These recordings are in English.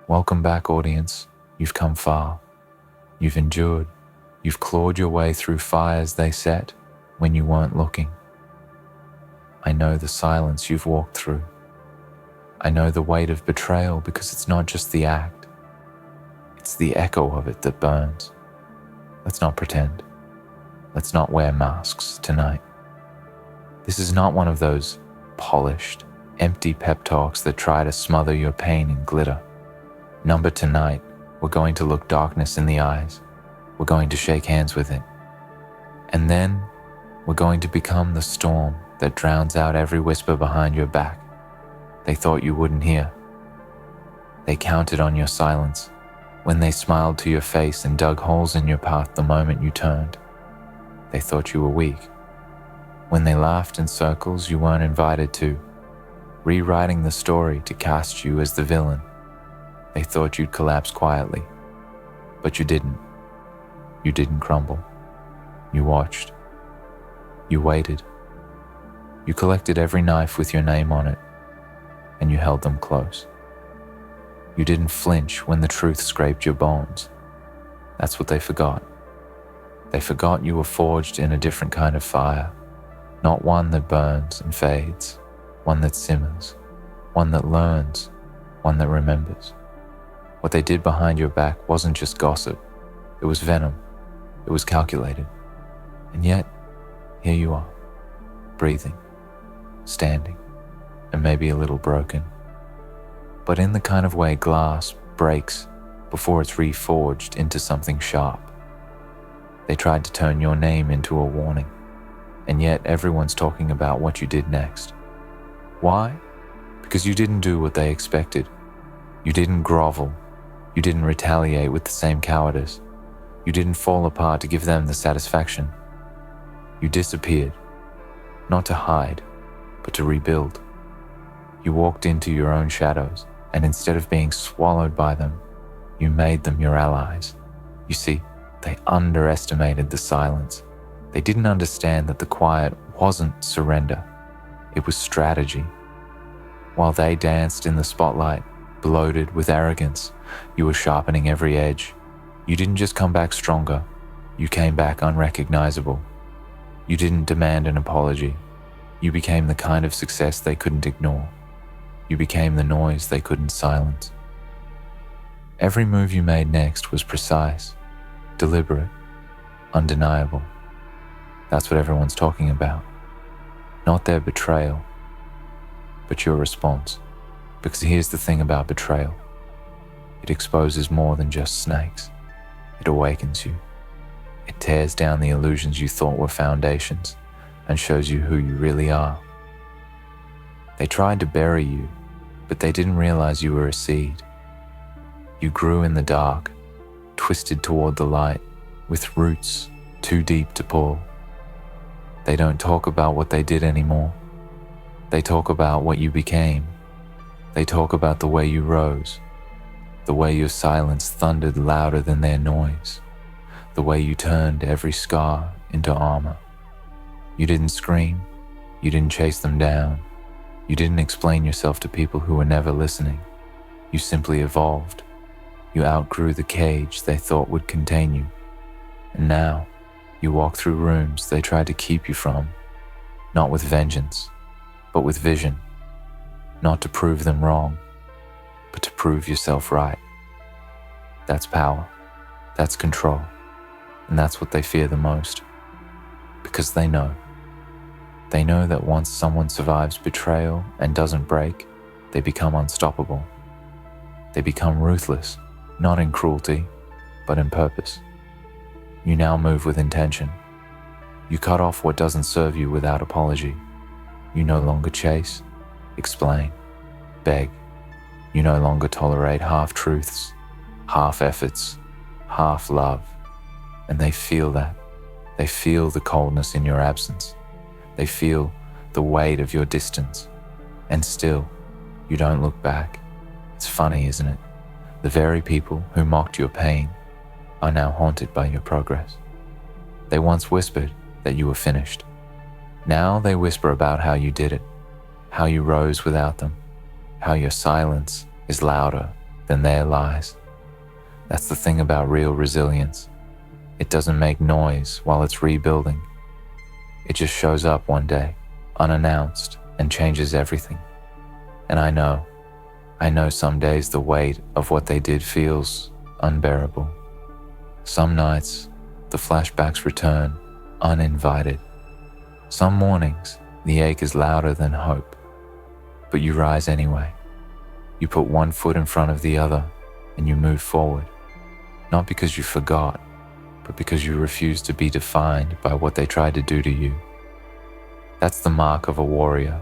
Welcome back, audience. You've come far. You've endured. You've clawed your way through fires they set when you weren't looking. I know the silence you've walked through. I know the weight of betrayal because it's not just the act. It's the echo of it that burns. Let's not pretend. Let's not wear masks tonight. This is not one of those polished, empty pep talks that try to smother your pain in glitter. Number tonight, we're going to look darkness in the eyes. We're going to shake hands with it. And then we're going to become the storm that drowns out every whisper behind your back they thought you wouldn't hear. They counted on your silence when they smiled to your face and dug holes in your path the moment you turned. They thought you were weak. When they laughed in circles you weren't invited to, rewriting the story to cast you as the villain. They thought you'd collapse quietly, but you didn't. You didn't crumble. You watched. You waited. You collected every knife with your name on it, and you held them close. You didn't flinch when the truth scraped your bones. That's what they forgot. They forgot you were forged in a different kind of fire, not one that burns and fades, one that simmers, one that learns, one that remembers. What they did behind your back wasn't just gossip. It was venom. It was calculated. And yet, here you are, breathing, standing, and maybe a little broken. But in the kind of way glass breaks before it's reforged into something sharp. They tried to turn your name into a warning, and yet everyone's talking about what you did next. Why? Because you didn't do what they expected. You didn't grovel. You didn't retaliate with the same cowardice. You didn't fall apart to give them the satisfaction. You disappeared, not to hide, but to rebuild. You walked into your own shadows, and instead of being swallowed by them, you made them your allies. You see, they underestimated the silence. They didn't understand that the quiet wasn't surrender. It was strategy. While they danced in the spotlight, bloated with arrogance, you were sharpening every edge. You didn't just come back stronger, you came back unrecognizable. You didn't demand an apology. You became the kind of success they couldn't ignore. You became the noise they couldn't silence. Every move you made next was precise, deliberate, undeniable. That's what everyone's talking about. Not their betrayal, but your response. Because here's the thing about betrayal. It exposes more than just snakes. It awakens you. It tears down the illusions you thought were foundations and shows you who you really are. They tried to bury you, but they didn't realize you were a seed. You grew in the dark, twisted toward the light, with roots too deep to pull. They don't talk about what they did anymore. They talk about what you became. They talk about the way you rose, the way your silence thundered louder than their noise, the way you turned every scar into armor. You didn't scream. You didn't chase them down. You didn't explain yourself to people who were never listening. You simply evolved. You outgrew the cage they thought would contain you. And now, you walk through rooms they tried to keep you from, not with vengeance, but with vision. Not to prove them wrong, but to prove yourself right. That's power. That's control. And that's what they fear the most. Because they know. They know that once someone survives betrayal and doesn't break, they become unstoppable. They become ruthless, not in cruelty, but in purpose. You now move with intention. You cut off what doesn't serve you without apology. You no longer chase, explain, beg. You no longer tolerate half-truths, half-efforts, half-love. And they feel that. They feel the coldness in your absence. They feel the weight of your distance. And still, you don't look back. It's funny, isn't it? The very people who mocked your pain are now haunted by your progress. They once whispered that you were finished. Now they whisper about how you did it, how you rose without them, how your silence is louder then there lies. That's the thing about real resilience. It doesn't make noise while it's rebuilding. It just shows up one day, unannounced, and changes everything. And I know some days the weight of what they did feels unbearable. Some nights, the flashbacks return, uninvited. Some mornings, the ache is louder than hope. But you rise anyway. You put one foot in front of the other, and you move forward. Not because you forgot, but because you refuse to be defined by what they tried to do to you. That's the mark of a warrior,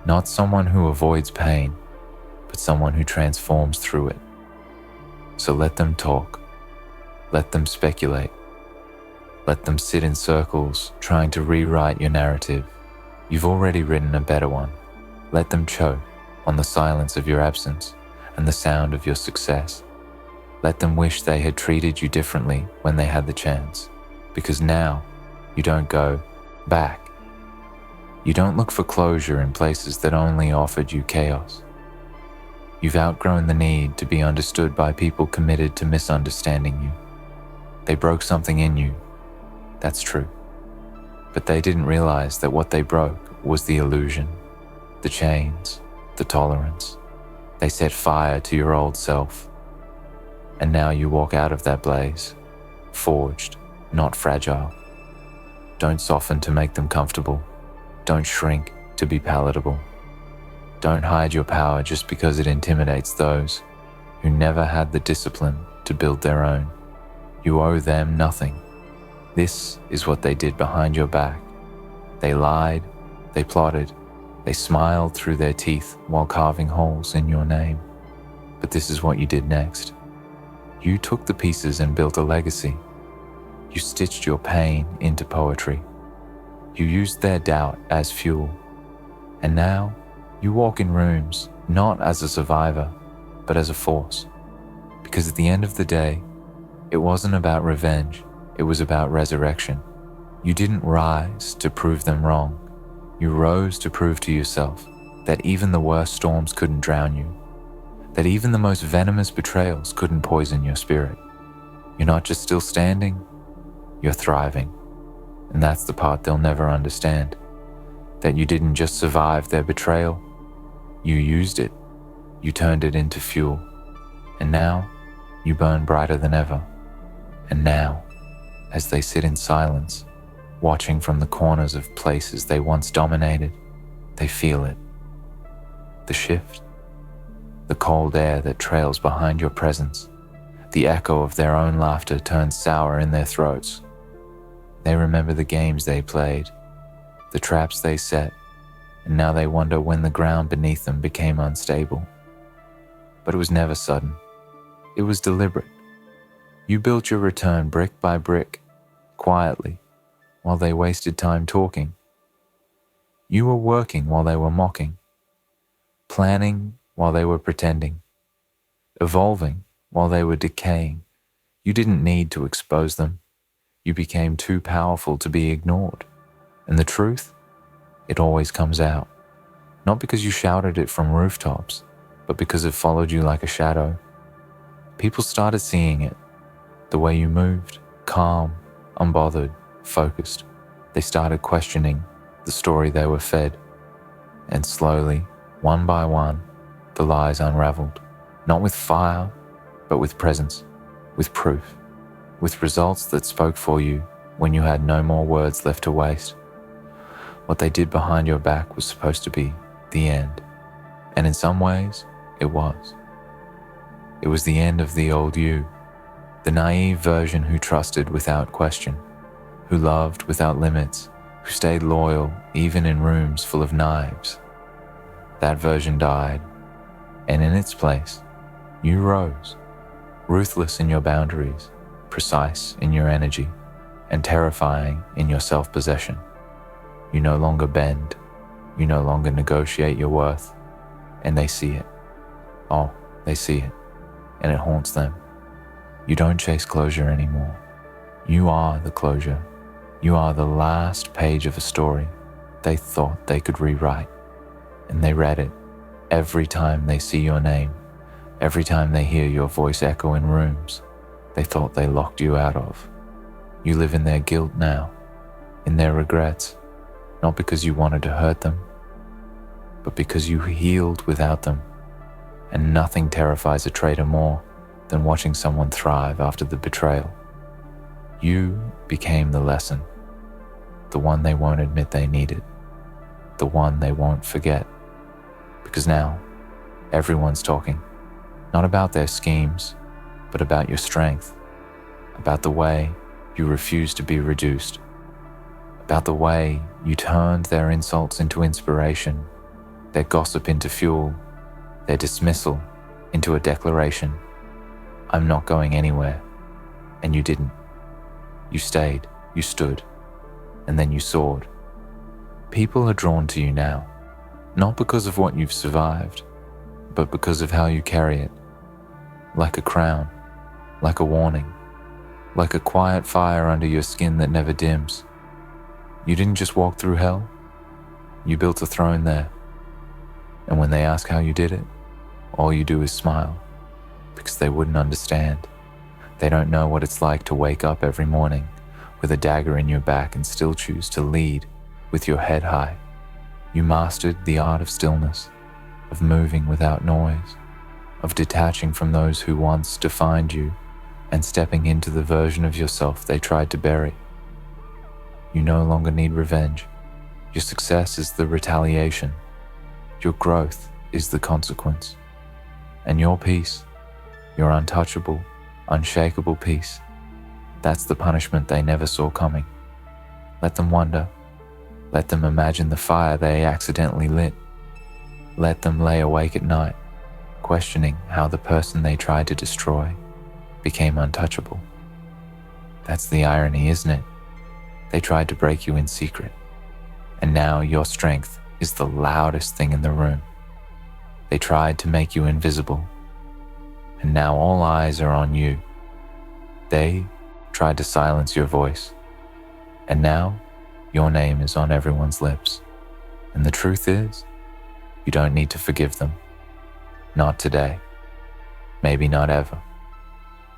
not someone who avoids pain, but someone who transforms through it. So let them talk. Let them speculate. Let them sit in circles trying to rewrite your narrative. You've already written a better one. Let them choke on the silence of your absence and the sound of your success. Let them wish they had treated you differently when they had the chance, because now you don't go back. You don't look for closure in places that only offered you chaos. You've outgrown the need to be understood by people committed to misunderstanding you. They broke something in you, that's true. But they didn't realize that what they broke was the illusion, the chains, the tolerance. They set fire to your old self. And now you walk out of that blaze, forged, not fragile. Don't soften to make them comfortable. Don't shrink to be palatable. Don't hide your power just because it intimidates those who never had the discipline to build their own. You owe them nothing. This is what they did behind your back. They lied, they plotted, they smiled through their teeth while carving holes in your name. But this is what you did next. You took the pieces and built a legacy. You stitched your pain into poetry. You used their doubt as fuel. And now you walk in rooms not as a survivor, but as a force. Because at the end of the day, it wasn't about revenge, it was about resurrection. You didn't rise to prove them wrong. You rose to prove to yourself that even the worst storms couldn't drown you, that even the most venomous betrayals couldn't poison your spirit. You're not just still standing, you're thriving. And that's the part they'll never understand, that you didn't just survive their betrayal, you used it, you turned it into fuel. And now, you burn brighter than ever. And now, as they sit in silence, watching from the corners of places they once dominated, they feel it. The shift, the cold air that trails behind your presence, the echo of their own laughter turns sour in their throats. They remember the games they played, the traps they set, and now they wonder when the ground beneath them became unstable. But it was never sudden. It was deliberate. You built your return brick by brick, quietly, while they wasted time talking. You were working while they were mocking, planning while they were pretending, evolving while they were decaying. You didn't need to expose them. You became too powerful to be ignored. And the truth? It always comes out. Not because you shouted it from rooftops, but because it followed you like a shadow. People started seeing it. The way you moved, calm, unbothered, focused. They started questioning the story they were fed. And slowly, one by one, the lies unraveled. Not with fire, but with presence, with proof, with results that spoke for you when you had no more words left to waste. What they did behind your back was supposed to be the end. And in some ways, it was. It was the end of the old you, the naive version who trusted without question, who loved without limits, who stayed loyal even in rooms full of knives. That version died, and in its place, you rose, ruthless in your boundaries, precise in your energy, and terrifying in your self-possession. You no longer bend, you no longer negotiate your worth, and they see it. Oh, they see it, and it haunts them. You don't chase closure anymore. You are the closure. You are the last page of a story they thought they could rewrite, and they read it every time they see your name, Every time they hear your voice echo in rooms they thought they locked you out of. You live in their guilt now, in their regrets, not because you wanted to hurt them, but because you healed without them. And nothing terrifies a traitor more than watching someone thrive after the betrayal. You became the lesson, the one they won't admit they needed, the one they won't forget. Because now, everyone's talking, not about their schemes, but about your strength, about the way you refused to be reduced, about the way you turned their insults into inspiration, their gossip into fuel, their dismissal into a declaration. I'm not going anywhere. And you didn't. You stayed, you stood, and then you soared. People are drawn to you now, not because of what you've survived, but because of how you carry it. Like a crown, like a warning, like a quiet fire under your skin that never dims. You didn't just walk through hell, you built a throne there. And when they ask how you did it, all you do is smile, because they wouldn't understand. They don't know what it's like to wake up every morning with a dagger in your back and still choose to lead with your head high. You mastered the art of stillness, of moving without noise, of detaching from those who once defined you and stepping into the version of yourself they tried to bury. You no longer need revenge. Your success is the retaliation. Your growth is the consequence. And your peace, your untouchable, unshakable peace, that's the punishment they never saw coming. Let them wonder. Let them imagine the fire they accidentally lit. Let them lay awake at night, questioning how the person they tried to destroy became untouchable. That's the irony, isn't it? They tried to break you in secret, and now your strength is the loudest thing in the room. They tried to make you invisible, and now all eyes are on you. They tried to silence your voice, and now your name is on everyone's lips. And the truth is, you don't need to forgive them. Not today. Maybe not ever.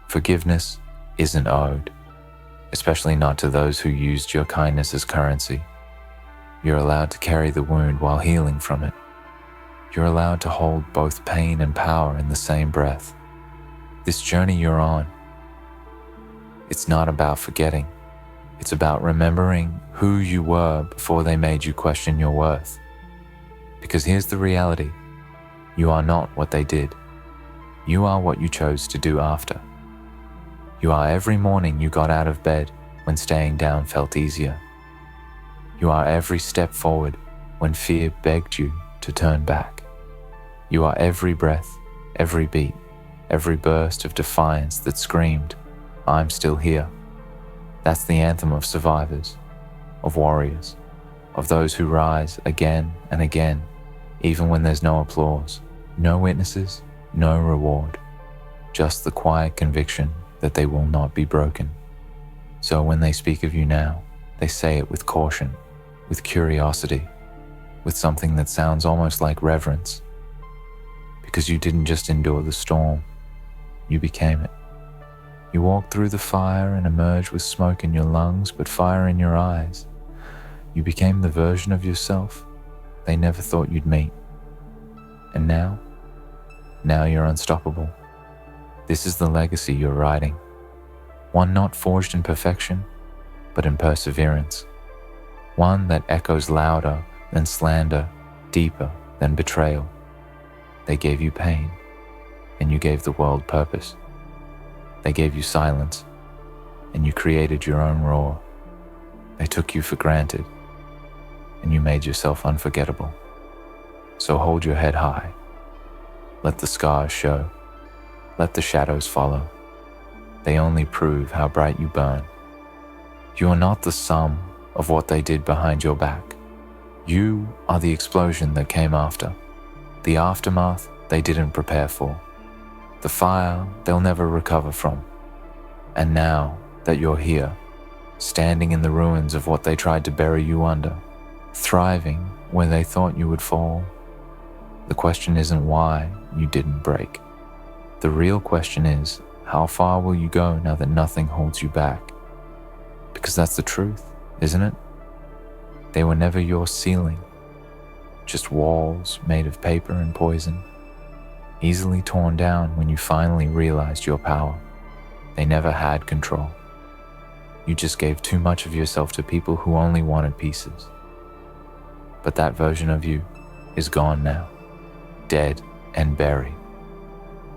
Forgiveness isn't owed, especially not to those who used your kindness as currency. You're allowed to carry the wound while healing from it. You're allowed to hold both pain and power in the same breath. This journey you're on, it's not about forgetting. It's about remembering who you were before they made you question your worth. Because here's the reality. You are not what they did. You are what you chose to do after. You are every morning you got out of bed when staying down felt easier. You are every step forward when fear begged you to turn back. You are every breath, every beat, every burst of defiance that screamed, I'm still here. That's the anthem of survivors, of warriors, of those who rise again and again, even when there's no applause, no witnesses, no reward, just the quiet conviction that they will not be broken. So when they speak of you now, they say it with caution, with curiosity, with something that sounds almost like reverence. Because you didn't just endure the storm, you became it. You walked through the fire and emerged with smoke in your lungs, but fire in your eyes. You became the version of yourself they never thought you'd meet. And now you're unstoppable. This is the legacy you're writing. One not forged in perfection, but in perseverance. One that echoes louder than slander, deeper than betrayal. They gave you pain, and you gave the world purpose. They gave you silence, and you created your own roar. They took you for granted, and you made yourself unforgettable. So hold your head high. Let the scars show. Let the shadows follow. They only prove how bright you burn. You are not the sum of what they did behind your back. You are the explosion that came after, the aftermath they didn't prepare for, the fire they'll never recover from. And now that you're here, standing in the ruins of what they tried to bury you under, thriving where they thought you would fall, the question isn't why you didn't break. The real question is, how far will you go now that nothing holds you back? Because that's the truth, isn't it? They were never your ceiling, just walls made of paper and poison, easily torn down when you finally realized your power. They never had control. You just gave too much of yourself to people who only wanted pieces. But that version of you is gone now, dead and buried.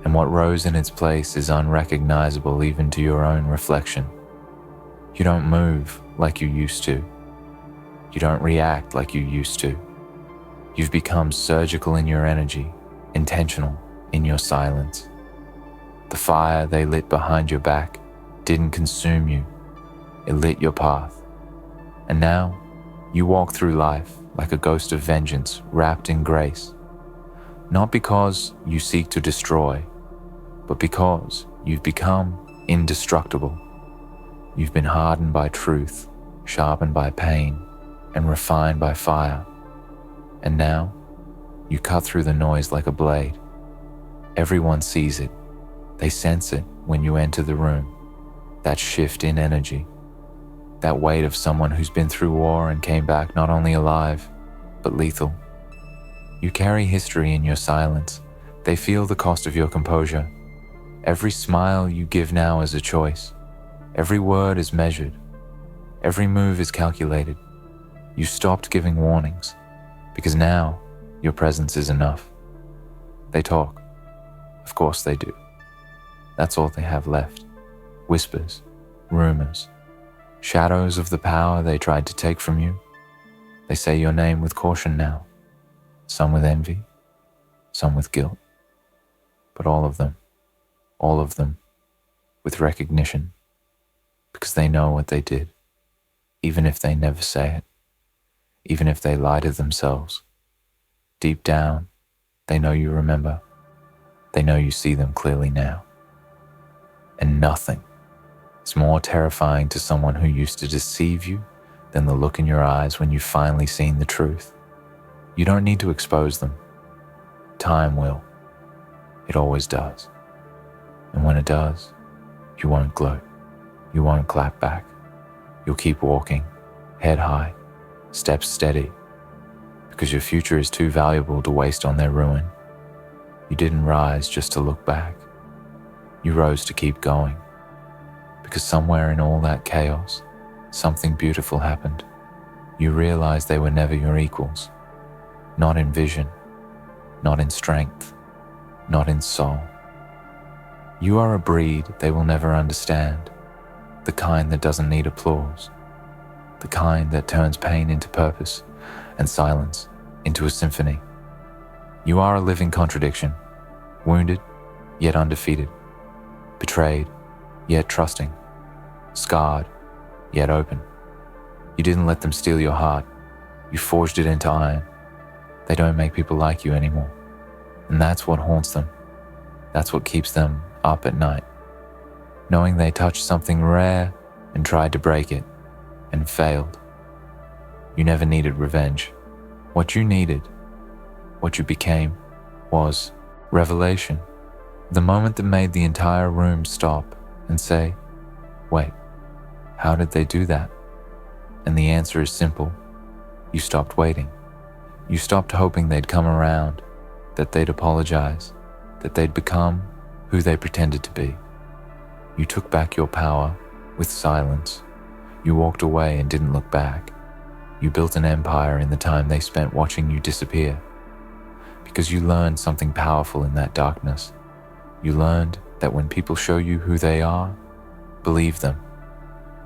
And what rose in its place is unrecognizable even to your own reflection. You don't move like you used to. You don't react like you used to. You've become surgical in your energy, intentional in your silence. The fire they lit behind your back didn't consume you. It lit your path. And now you walk through life like a ghost of vengeance wrapped in grace. Not because you seek to destroy, but because you've become indestructible. You've been hardened by truth, sharpened by pain, and refined by fire. And now, you cut through the noise like a blade. Everyone sees it. They sense it when you enter the room. That shift in energy. That weight of someone who's been through war and came back not only alive, but lethal. You carry history in your silence. They feel the cost of your composure. Every smile you give now is a choice. Every word is measured. Every move is calculated. You stopped giving warnings, because now your presence is enough. They talk. Of course they do. That's all they have left. Whispers, rumors, shadows of the power they tried to take from you. They say your name with caution now, some with envy, some with guilt, but all of them, with recognition, because they know what they did, even if they never say it, even if they lie to themselves. Deep down, they know you remember. They know you see them clearly now. And nothing is more terrifying to someone who used to deceive you than the look in your eyes when you've finally seen the truth. You don't need to expose them. Time will. It always does. And when it does, you won't gloat. You won't clap back. You'll keep walking, head high, steps steady, because your future is too valuable to waste on their ruin. You didn't rise just to look back. You rose to keep going, because somewhere in all that chaos, something beautiful happened. You realized they were never your equals, not in vision, not in strength, not in soul. You are a breed they will never understand, the kind that doesn't need applause, the kind that turns pain into purpose and silence into a symphony. You are a living contradiction, wounded yet undefeated, betrayed yet trusting, scarred yet open. You didn't let them steal your heart. You forged it into iron. They don't make people like you anymore. And that's what haunts them. That's what keeps them up at night, knowing they touched something rare and tried to break it and failed. You never needed revenge. What you needed, what you became, was revelation. The moment that made the entire room stop and say, wait, how did they do that? And the answer is simple. You stopped waiting. You stopped hoping they'd come around, that they'd apologize, that they'd become who they pretended to be. You took back your power with silence. You walked away and didn't look back. You built an empire in the time they spent watching you disappear. Because you learned something powerful in that darkness. You learned that when people show you who they are, believe them.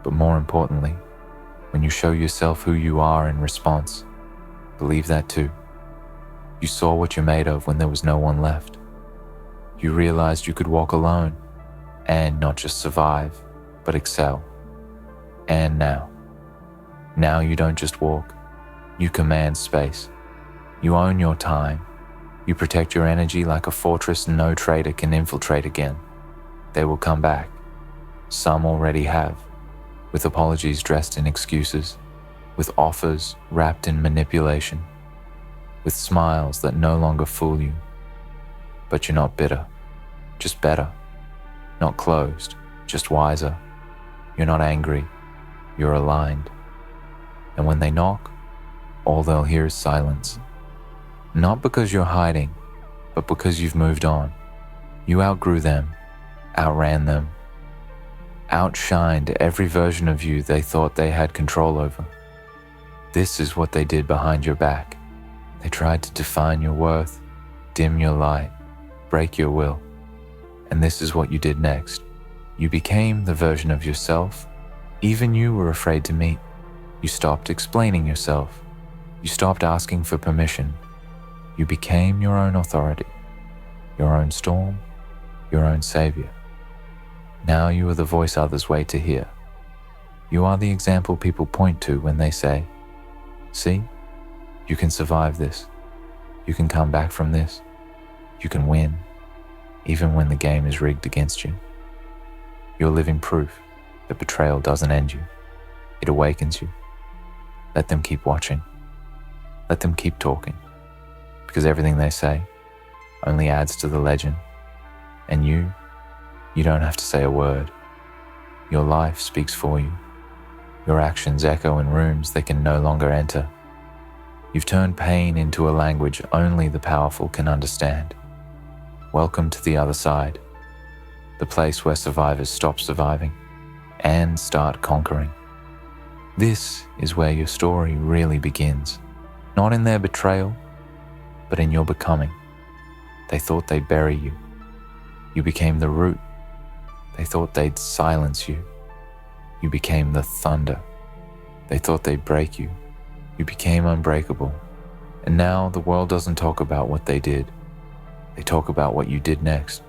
But more importantly, when you show yourself who you are in response, believe that too. You saw what you're made of when there was no one left. You realized you could walk alone and not just survive, but excel. And now you don't just walk, you command space. You own your time. You protect your energy like a fortress no traitor can infiltrate again. They will come back. Some already have, with apologies dressed in excuses, with offers wrapped in manipulation, with smiles that no longer fool you. But you're not bitter, just better. Not closed, just wiser. You're not angry, you're aligned. And when they knock, all they'll hear is silence. Not because you're hiding, but because you've moved on. You outgrew them, outran them, outshined every version of you they thought they had control over. This is what they did behind your back. They tried to define your worth, dim your light, break your will. And this is what you did next. You became the version of yourself even you were afraid to meet. You stopped explaining yourself. You stopped asking for permission. You became your own authority, your own storm, your own savior. Now you are the voice others wait to hear. You are the example people point to when they say, "See, you can survive this. You can come back from this. You can win, even when the game is rigged against you." You're living proof that betrayal doesn't end you. It awakens you. Let them keep watching. Let them keep talking, because everything they say only adds to the legend. And you don't have to say a word. Your life speaks for you. Your actions echo in rooms they can no longer enter. You've turned pain into a language only the powerful can understand. Welcome to the other side, the place where survivors stop surviving and start conquering. This is where your story really begins, not in their betrayal, but in your becoming. They thought they'd bury you. You became the root. They thought they'd silence you. You became the thunder. They thought they'd break you. You became unbreakable. And now the world doesn't talk about what they did. They talk about what you did next.